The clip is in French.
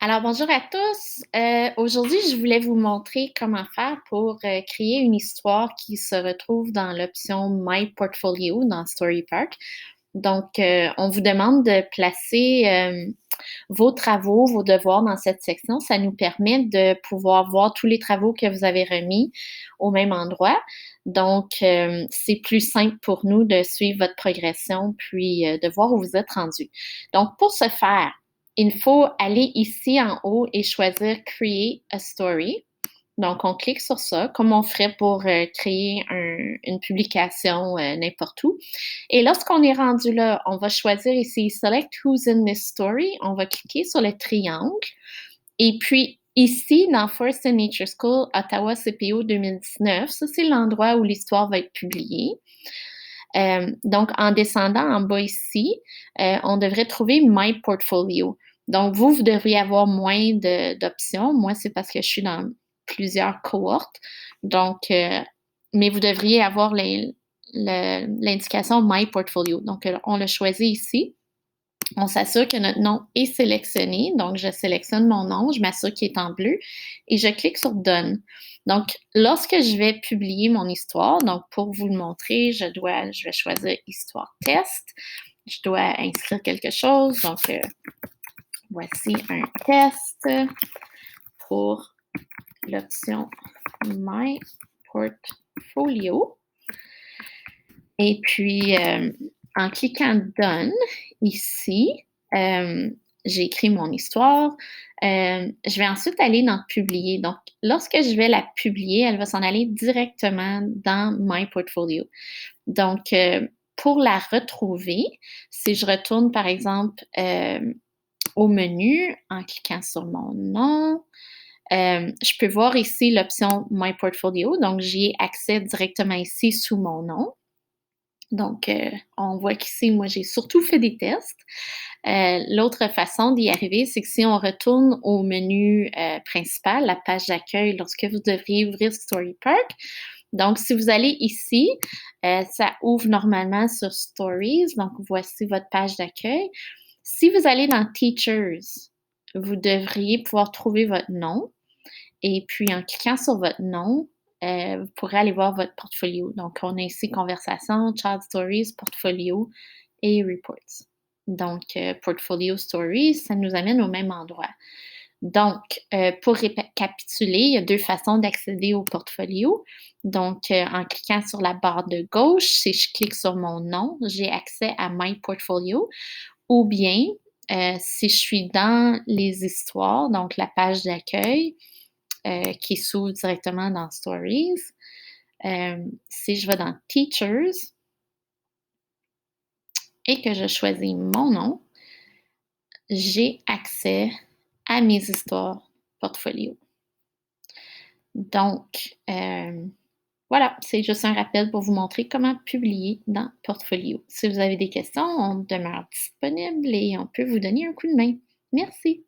Alors bonjour à tous. Aujourd'hui, je voulais vous montrer comment faire pour créer une histoire qui se retrouve dans l'option My Portfolio dans StoryPark. Donc, on vous demande de placer vos travaux, vos devoirs dans cette section. Ça nous permet de pouvoir voir tous les travaux que vous avez remis au même endroit. Donc, c'est plus simple pour nous de suivre votre progression puis de voir où vous êtes rendu. Donc, pour ce faire, il faut aller ici en haut et choisir Create a Story. Donc, on clique sur ça, comme on ferait pour créer une publication n'importe où. Et lorsqu'on est rendu là, on va choisir ici Select Who's in this story. On va cliquer sur le triangle. Et puis, ici, dans First in Nature School, Ottawa CPO 2019, ça, c'est l'endroit où l'histoire va être publiée. Donc, en descendant en bas ici, on devrait trouver My Portfolio. Donc, vous devriez avoir moins d'options. Moi, c'est parce que je suis dans plusieurs cohortes. Donc, mais vous devriez avoir l'indication My Portfolio. Donc, on le choisit ici. On s'assure que notre nom est sélectionné. Donc, je sélectionne mon nom, je m'assure qu'il est en bleu et je clique sur Done. Donc, lorsque je vais publier mon histoire, donc pour vous le montrer, je vais choisir Histoire test. Je dois inscrire quelque chose. Donc, voici un test pour l'option My Portfolio. Et puis, en cliquant Done ici, j'ai écrit mon histoire. Je vais ensuite aller dans Publier. Donc, lorsque je vais la publier, elle va s'en aller directement dans My Portfolio. Donc, pour la retrouver, si je retourne, par exemple, au menu en cliquant sur mon nom, je peux voir ici l'option My Portfolio. Donc, j'y ai accès directement ici sous mon nom. Donc, on voit qu'ici, moi, j'ai surtout fait des tests. L'autre façon d'y arriver, c'est que si on retourne au menu principal, la page d'accueil, lorsque vous devriez ouvrir StoryPark, donc si vous allez ici, ça ouvre normalement sur Stories. Donc, voici votre page d'accueil. Si vous allez dans Teachers, vous devriez pouvoir trouver votre nom. Et puis, en cliquant sur votre nom, vous pourrez aller voir votre portfolio. Donc, on a ici Conversation, Child Stories, Portfolio et Reports. Donc, Portfolio Stories, ça nous amène au même endroit. Donc, pour récapituler, il y a deux façons d'accéder au portfolio. Donc, en cliquant sur la barre de gauche, si je clique sur mon nom, j'ai accès à My Portfolio. Ou bien, si je suis dans les histoires, donc la page d'accueil, qui s'ouvre directement dans Stories. Si je vais dans Teachers et que je choisis mon nom, j'ai accès à mes histoires portfolio. Donc, voilà, c'est juste un rappel pour vous montrer comment publier dans Portfolio. Si vous avez des questions, on demeure disponible et on peut vous donner un coup de main. Merci.